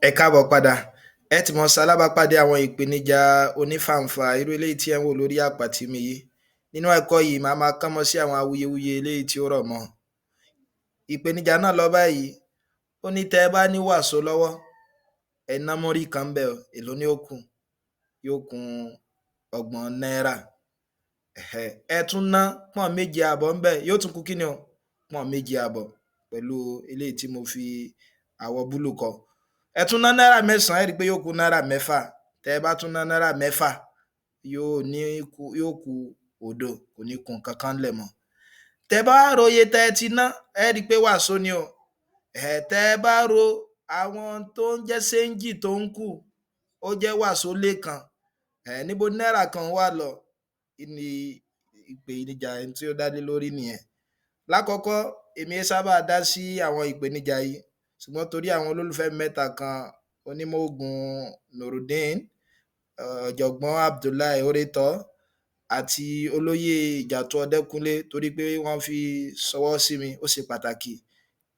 Ẹ káàbọ̀ padà. Ẹ ti mọ̀ ṣalábàápàdé àwọn ìpèníjà onífàǹfà irú eléyìí tí ẹ̀ ń wò lórí àpàtì mi yìí. Nínú ẹ̀kọ́ yìí, màá máa kánmọ́ sí àwọn awuyewuye eléyìí tí ó rọ̀ mọ́. Ìpèníjà náà lọ báyìí. Ó ní tẹ́ ẹ bá ní wàsó lọ́wọ́, ẹ ná múrí kan ńbẹ̀ o, èló ni ó kù? Yóò kún £30. Ẹ tún ná pọ́n 2.5 ńbẹ̀, yóò tún kù kíni o? Pọ́n 2.5 pẹ̀lú eléyìí tí mo fi àwọ̀ búlù kọ. Ẹ tún ná náírà 9, ẹ rí i pé yóò kù náírà 6. Tẹ́ ẹ bá tún ná náírà 6, yóò kù òdo, kò ní kù nǹkan kan ńlẹ̀ mọ́. Tẹ́ bá ro iye tẹ́ ẹ ti ná, ẹ rí i pé wàsó ni o. Tẹ́ ẹ bá ro àwọn tó ń jẹ́ séńjì tó ń kù, ó jẹ́ wàsó lẹ́kan. Níbo náírà kan wà lọ? Ní ìpèníjà tí ó dá lé lórí nìyẹn. Lákọ̀ọ́kọ́, èmi sábà dá sí àwọn ìpèníjà yìí, ṣùgbọ́n torí àwọn olólùfẹ́ mẹ́ta kan, onímọ̀ ogun Nurudeen, ọ̀jọ̀gbọ́n Abdullahi Oretọ́ àti olóyè Ìjàtọ̀ Ọdẹ́kúnlé, torí pé wọ́n fi ṣọwọ́ sí mi, ó ṣe pàtàkì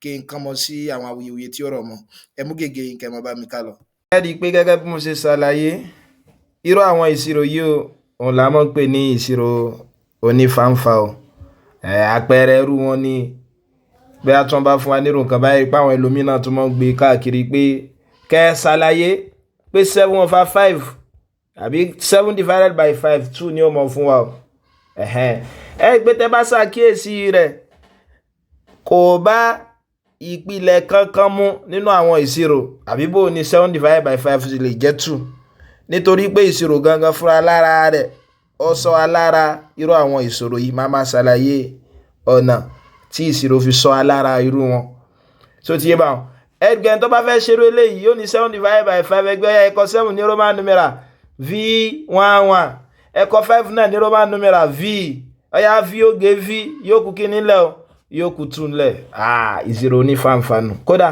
kí n kán mọ́ sí àwọn awuyewuye tí ó rọ̀ mọ́. Ẹ mú gègé yín kẹ́ mọ́ bá mi ká lọ. Ẹ rí i pé gẹ́gẹ́ bí mo ṣe ṣàlàyé, irú àwọn ìṣirò yìí òun la máa ń pè ní ìṣirò onífàǹfà o. Àpẹẹrẹ irú wọn ni bí a tún bá fún wa nírò nǹkan báyìí pé àwọn ẹlòmíràn tún máa ń gbé káàkiri pé kẹ́ ẹ ṣàlàyé pé 7/5 àbí 7/5 2 ni ó mọ̀ fún wa o. Ẹ rí i pé tẹ́ bá ṣàkíyèsí rẹ̀ kò bá ìpìlẹ̀ kankan mú nínú àwọn ìṣirò, àbí bó ni 7/5 lè jẹ́ 2, nítorí pé ìṣirò gangan fúnra lára rẹ̀ ó sọ alára irú àwọn ìṣòro yìí. Máa ṣàlàyé ọ̀nà tí ìṣirò fi sọ alára irú wọn. So ti yé bá wọn. Ẹgbẹ́ tó bá fẹ́ ṣerú eléyìí yóò ní 7/5 ẹgbẹ́ ẹ̀kọ́ 7 ní Roman numeral V11, ẹ̀kọ́ 5 náà ní Roman numeral V. Ọ̀yá V ó gé V, yóò kù kí nílẹ̀ o, yóò kù 2 nílẹ̀. Ìṣirò onífàǹfàànù. Kódà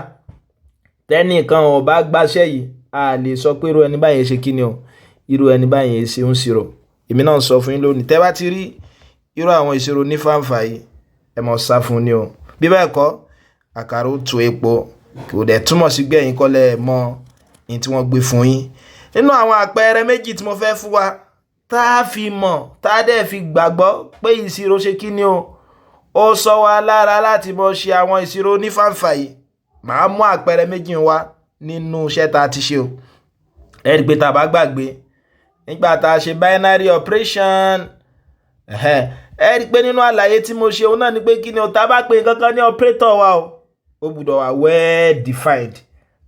tẹ́nìkan ò bá gbàṣẹ́ yìí, a lè sọ pé irú ẹni báyìí ṣe kí ni o, irú ẹni báyìí ṣe ń ṣirò. Èmi náà ń sọ fún yín lónìí, tẹ́ bá ti rí irú àwọn ìṣirò onífàǹfà yìí, ẹ mọ̀ sá fún ni o. Bí bẹ́ẹ̀ kọ́, àkàrà ó tu epo, kò dẹ̀ túmọ̀ sí pé ẹ̀yin kọ́ lẹ mọ̀ ní tí wọ́n gbé fún yín. Nínú àwọn àpẹẹrẹ méjì tí mo fẹ́ fún wa, tá a fi mọ̀, tá a dẹ̀ fi gbàgbọ́ pé ìṣirò ṣe kí ni o, ó sọ wa lára láti mọ̀ ṣe àwọn ìṣirò onífàǹfà yìí. Màá mú àpẹẹrẹ méjì wá nínú iṣẹ́ tá a ti ṣe o. Ẹ rí i pé tá a bá gbàgbé, nígbà tá a ṣe binary operation, ẹ rí i pé nínú àlàyé tí mo ṣe òun náà ni pé kí ni o, tá a bá pe kankan ní operator wa o, ó gbọ́dọ̀ wà well defined,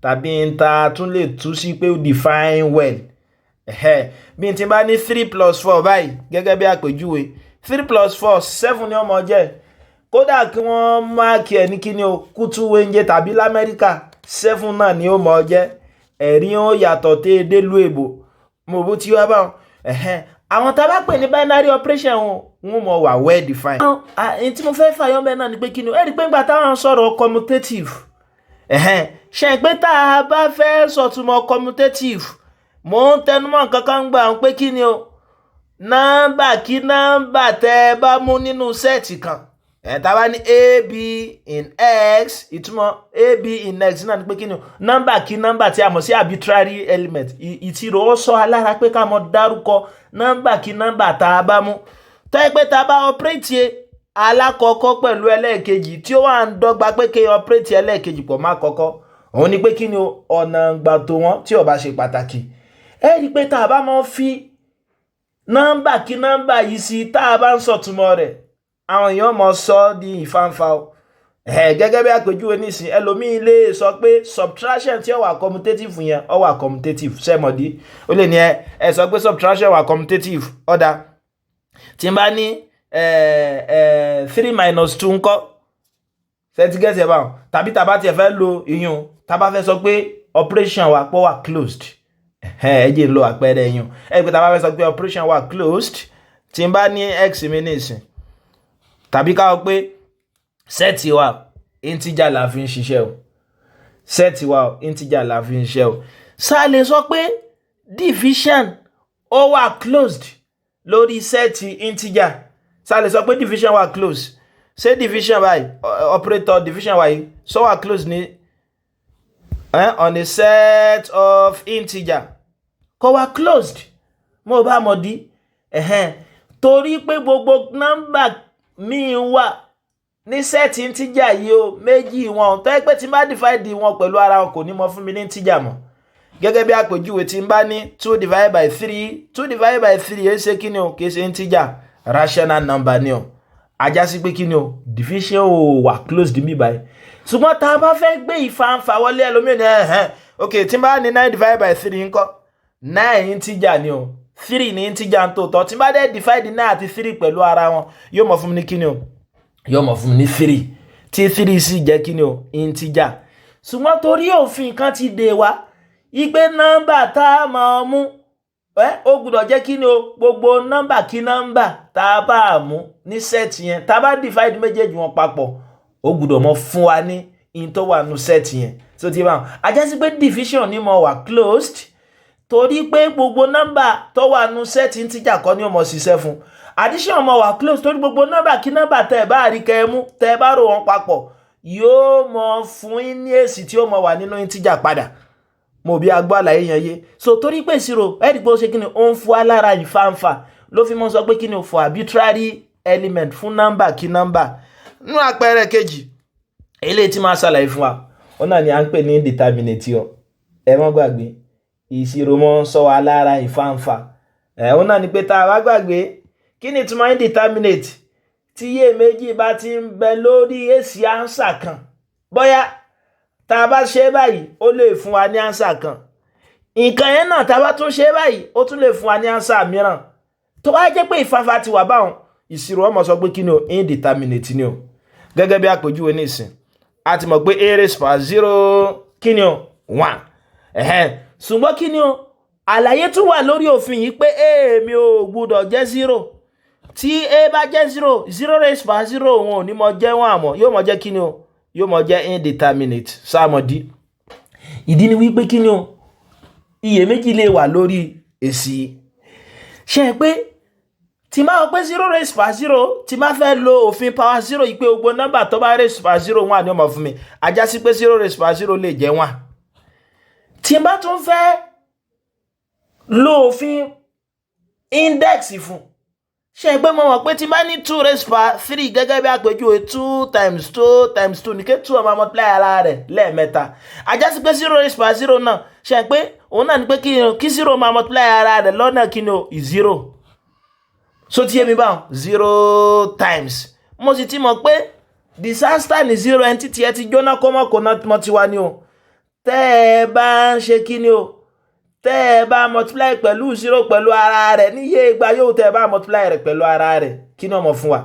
tàbí n ta tún lè tú sí pé ó define well. Bí n ti bá ní 3 + 4 báyìí gẹ́gẹ́ bí àpèjúwe, 3 + 4 7 ni ó mọ jẹ́. Kódà kí wọ́n máàkì ẹ̀ ní kí ni o, kútú wéńjẹ tàbí l'Amẹ́ríkà, 7 náà ni ó mọ jẹ́. Ẹ̀rí ó yàtọ̀ tẹ́ délùú èbò. Mo bó ti wá bá wọn. Àwọn tá a bá pè ní binary operation wọn mọ̀ wà well defined. Èyí tí mo fẹ́ fàyọ́ bẹ́ẹ̀ náà ni pé kí ni o, ẹ rí i pé nígbà táwọn sọ̀rọ̀ commutative, ṣe pé tá a bá fẹ́ sọ̀túnmọ̀ commutative, mò ń tẹnumọ́ nǹkan kan gbà ń pé kí ni o, nọ́mbà kí nọ́mbà tẹ́ ẹ bá mú nínú sẹ́ẹ̀tì kan. Tá a bá ní AB in X, ìtumọ̀ AB in X náà ni pé kí ni o, nọ́mbà kí nọ́mbà tí a mọ̀ sí arbitrary element. Ìtìrò ó sọ alára pé ká mọ̀ dárúkọ nọ́mbà kí nọ́mbà tá a bá mú. Tó yẹ pé tá a bá operate alákọ̀ọ́kọ́ pẹ̀lú ẹlẹ́ẹ̀kejì tí ó wà ń dọ́gba pé kí operate ẹlẹ́ẹ̀kejì pọ̀ má kọ́kọ́, òun ni pé kí ni o, ọ̀nà gbà tó wọ́n tí ó bá ṣe pàtàkì. Ẹ rí i pé tá a bá mọ̀ fi nọ́mbà kí nọ́mbà yìí sí, tá a bá ń sọ̀túnmọ̀ rẹ̀, àwọn èèyàn mọ̀ sọ di ìfàǹfà o. Gẹ́gẹ́ bí àpèjúwe nísìn, ẹlòmíì lè sọ pé subtraction tí ó wà commutative yẹn ó wà commutative sẹ́mọ̀dí. Ó lè ní ẹ sọ pé subtraction wà commutative, ọ̀dà tí n bá ní 3 - 2 ńkọ́, ṣẹ́tí gẹ́sì ẹ̀ báwọn, tàbí tàbá tiẹ̀ fẹ́ lo ìyún, tàbá fẹ́ sọ pé operation wa pọ̀ wà closed. Ẹ jẹ́ lo àpẹẹrẹ ìyún. Ẹ rí i pé tàbá fẹ́ sọ pé operation wa closed, tí n bá ní x mi nísìn, tàbí ká wọ pé sẹ́ẹ̀tì wa integer la fi ń ṣiṣẹ́ o, sẹ́ẹ̀tì wa integer la fi ń ṣiṣẹ́ o. Ṣá lè sọ pé division ó wà closed lórí sẹ́ẹ̀tì integer. Ṣá lè sọ pé division wà closed. Ṣé division báyìí, operator division wáyé sọ wà closed ní on a set of integer kó wá closed. Mo bá mọ̀ dí torí pé gbogbo nọ́mbà mi wà ní set integer yìí o méjì wọn tó yẹ pé tí n bá divide wọn pẹ̀lú ara wọn kò ní mọ fún mi ní integer mọ́. Gẹ́gẹ́ bí àpèjúwe tí n bá ní 2 divided by 3 2 divided by 3 ẹ ṣe kíni o kì í ṣe integer rational number ni o. Ajá sí pé kíni o division o wà closed mi báyìí. Ṣùgbọ́n tá bá fẹ́ gbé ìfàǹfà wọlé ẹlòmíràn ní okay tí n bá ní 9 divided by 3 ńkọ́ 9 integer ni o 3 ní integer tó tọ́ tí n bá dé divide 9 àti 3 pẹ̀lú ara wọn yóò mọ̀ fún mi ní kíni o yóò mọ̀ fún mi ní 3 tí 3 sì jẹ́ kíni o integer. Ṣùgbọ́n torí òfin kan ti dè wá ìpè nọ́mbà tá máa mú ó gbọ́dọ̀ jẹ́ kíni o gbogbo nọ́mbà kí nọ́mbà tá bá mú ní set yẹn tá bá divide méjèèjì wọn papọ̀ ó gbọ́dọ̀ mọ fún wa ní in tó wà nínú set yẹn. So ti bá ajá sí pé division ni mo wà closed torí pé gbogbo nọ́mbà tó wà nínú set integer kọ́ ni ó mọ ṣiṣẹ́ fún. Addition mo wà closed torí gbogbo nọ́mbà kí nọ́mbà tẹ́ bá rí kẹ́ mú tẹ́ bá rò wọn papọ̀ yóò mọ fún yín ní èsì tí ó mọ wà nínú integer padà. Mo bí agbó àlàyé yẹn yé. So torí pé ìṣirò ẹ̀rí pé ó ṣe kíni ó ń fún wa lára ìfàǹfà ló fi mọ́ sọ pé kíni for arbitrary element fún nọ́mbà kí nọ́mbà. Nínú àpẹẹrẹ kejì eléyìí tí máa ṣàlàyé fún wa ó náà ni à ń pè ní indeterminate o. Ẹ má gbàgbé ìṣirò mọ́ ń sọ wa lára ìfàǹfà. Ó náà ni pé tá a bá gbàgbé kí ni ìtumọ̀ indeterminate tí iyèméjì bá ti ń bẹ lórí èsì ánsà kan bóyá tá bá ṣe báyìí ó lè fún wa ní ánsà kan nǹkan yẹn náà tá bá tún ṣe báyìí ó tún lè fún wa ní ánsà mìíràn tó wá jẹ́ pé ìfàǹfà ti wà báwọn ìṣirò ọmọ sọ pé kí ni o indeterminate ni o. Gẹ́gẹ́ bí àpèjúwe ní ìsìn a ti mọ̀ pé a raised by 0 kí ni o 1 ṣùgbọ́n kí ni o àlàyé tún wà lórí òfin yìí pé a mi ò gbọ́dọ̀ jẹ́ 0 tí a bá jẹ́ 0 raised by 0 wọn ò ní mọ jẹ́ 1 àmọ́ yóò mọ jẹ́ kí ni o yóò mọ jẹ́ indeterminate. sáàmọ̀dí ìdí ni wípé kí ni o iyèméjì lè wà lórí èsì. Ṣé pé tí máa pé 0 raised by 0 tí máa fẹ́ lo òfin power 0 yìí pé gbogbo nọ́mbà tó bá raised by 0 1 ni ó mọ̀ fún mi ajá sí pé 0 raised by 0 lè jẹ́ 1. Tí bá tún fẹ́ lo òfin index fún ṣé pé mo mọ̀ pé tí bá ní 2 raised by 3 gẹ́gẹ́ bí àpèjúwe 2 times 2 times 2 ní ké 2 ọmọ multiply ara rẹ̀ lẹ́ẹ̀mẹ́ta ajá sí pé 0 raised by 0 náà ṣé pé òun náà ní pé kí 0 máa multiply ara rẹ̀ lọ́nà kí ni o 0. So ti yé mi báwọn 0 times mo sì ti mọ̀ pé disaster ní 0 entity ẹ ti jóná kó mọ́ kó náà mọ́ ti wá ní o tẹ́ ẹ bá ń ṣe kí ni o tẹ́ ẹ bá multiply pẹ̀lú 0 pẹ̀lú ara rẹ̀ níye ìgbà yóò tẹ́ ẹ bá multiply rẹ̀ pẹ̀lú ara rẹ̀ kí ni ó mọ̀ fún wa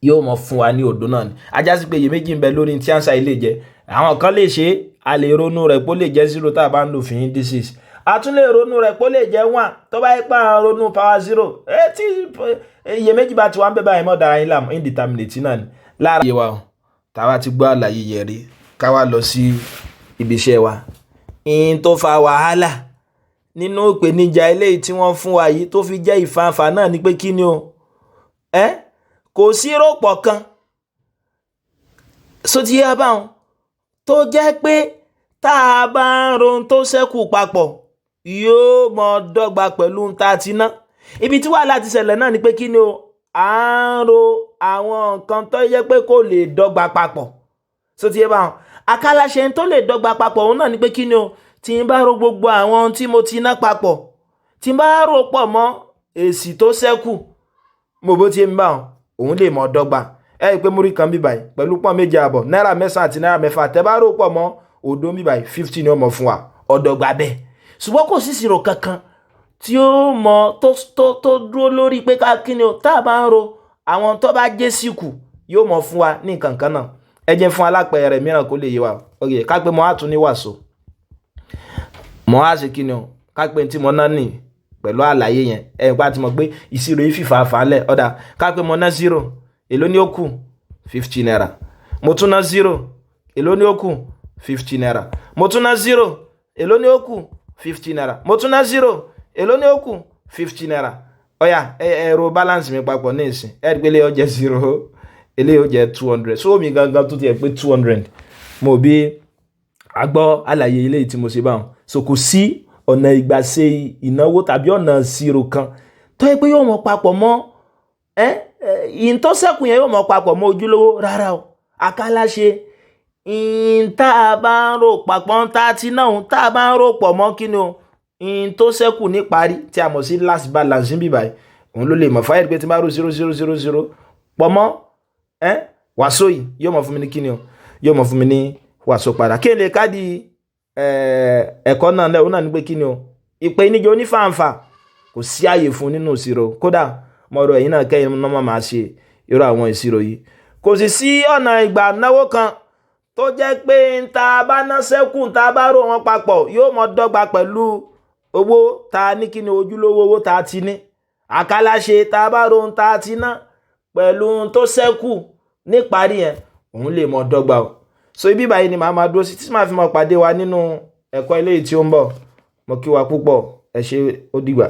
yóò mọ̀ fún wa ní òdo náà ni ajá sí pé iyèméjì ń bẹ lórí tí ánsà ilé jẹ́ àwọn kan lè ṣe a lè ronú rẹ̀ pé ó lè jẹ́ 0 tá a bá ń lò fún indices a tún lè ronú rẹ̀ pé ó lè jẹ́ 1 tó bá yẹ pé à ń ronú power 0 tí iyèméjì bá ti wá ń bẹ báyìí mọ́ dára yín làm indeterminate náà ni lára yẹ wa o tàwa ti gbọ́ àlàyé yẹn rí ká wá lọ sí ibi iṣẹ́ wa. In tó fa wàhálà nínú ìpèníjà eléyìí tí wọ́n fún wa yìí tó fi jẹ́ ìfàǹfà náà ni pé kí ni o kò sí ròpọ̀ kan sóti yá báwọn tó jẹ́ pé tá a bá ń ron tó ṣẹ́kù papọ̀ yóò mọ dọ́gba pẹ̀lú ta ti ná. Ibi tí wàhálà ti ṣẹlẹ̀ náà ni pé kí ni o à ń ro àwọn nǹkan tó yẹ pé kò lè dọ́gba papọ̀ sóti yá báwọn àkàlàṣe tó lè dọ́gba papọ̀ òun náà ni pé kí ni o tí n bá ro gbogbo àwọn tí mo ti ná papọ̀ tí n bá rò pọ̀ mọ́ èsì tó ṣẹ́kù mo bó ti ń bá òun lè mọ̀ dọ́gba. Ẹ rí pé múrí kan bí báyìí pẹ̀lú pọ́n méje àbọ̀ náírà 9 àti náírà 6 tẹ́ bá rò pọ̀ mọ́ òdo bí báyìí 50 ni ó mọ̀ fún wa ọ̀dọ́gba bẹ́ẹ̀. Ṣùgbọ́n kò sí ìṣirò kankan tí ó mọ tó dúró lórí pé ká kí ni o tá a bá ń ro àwọn tó bá jẹ́ síkù yóò mọ̀ fún wa ní nǹkan kan náà. Ẹ jẹ́ fún alápẹ̀rẹ̀ mìíràn kó lè yé wa. Okay, ká pé mo á tún ní wàsó mo á ṣe kí ni o ká pé tí mo ná ní pẹ̀lú àlàyé yẹn ẹ̀ pa ti mọ̀ pé ìṣirò yìí fìfà fàálẹ̀ ọ̀dà ká pé mo ná 0 èló ní ó kù 50 naira mo tún ná 0 èló ní ó kù 50 naira mo tún ná 0 èló ní ó kù 50 naira mo tún ná 0 èló ní ó kù 50 naira. Ọ̀yà ẹ̀rọ balance mi papọ̀ ní ìsìn ẹ̀ gbélé ó jẹ́ 0 eléyìí ó jẹ́ 200 so mi gangan tó ti ẹ̀ pé 200 mo bí a gbọ́ àlàyé eléyìí tí mo ṣe báwọn. So kò sí ọ̀nà ìgbàṣe ìnáwó tàbí ọ̀nà ìṣirò kan tó yẹ pé yóò mọ papọ̀ mọ́ ìyìn tó ṣẹ́kù yẹn yóò mọ papọ̀ mọ́ ojúlówó rárá o. Àkàláṣe ìyìn tá a bá ń rò papọ̀ tá a ti náà tá a bá ń rò pọ̀ mọ́ kí ni o ìyìn tó ṣẹ́kù níparí tí a mọ̀ sí last balance níbí báyìí òun ló lè mọ̀ fáyẹ̀ pé tí n bá rò 0,000 pọ̀ mọ́ wàsó yìí yóò mọ̀ fún mi ní kí ni o yóò mọ̀ fún mi ní wàsó padà. Kí n lè káàdì ẹ̀kọ́ náà lẹ́wọ́n náà ní pé kí ni o ìpè níjọ onífàǹfà kò sí àyè fún nínú ìṣirò. Kódà mọ̀rọ̀ ẹ̀yin náà kẹ́yìn náà máa ṣe irú àwọn ìṣirò yìí. Kò sì sí ọ̀nà ìgbà náwó kan tó jẹ́ pé ta bá ná ṣẹ́kù ta bá rò wọn papọ̀ yóò mọ dọ́gba pẹ̀lú owó ta ní kí ni ojúlówó owó ta ti ní. Àkàláṣe ta bá rò ohun ta ti ná pẹ̀lú ohun tó ṣẹ́kù níparí yẹn òun lè mọ dọ́gba o. So ibi báyìí ni màá máa dúró sí tí màá fi mọ pàdé wa nínú ẹ̀kọ́ eléyìí tí ó ń bọ̀. Mo kí wa púpọ̀, ẹ ṣé, ó dìgbà.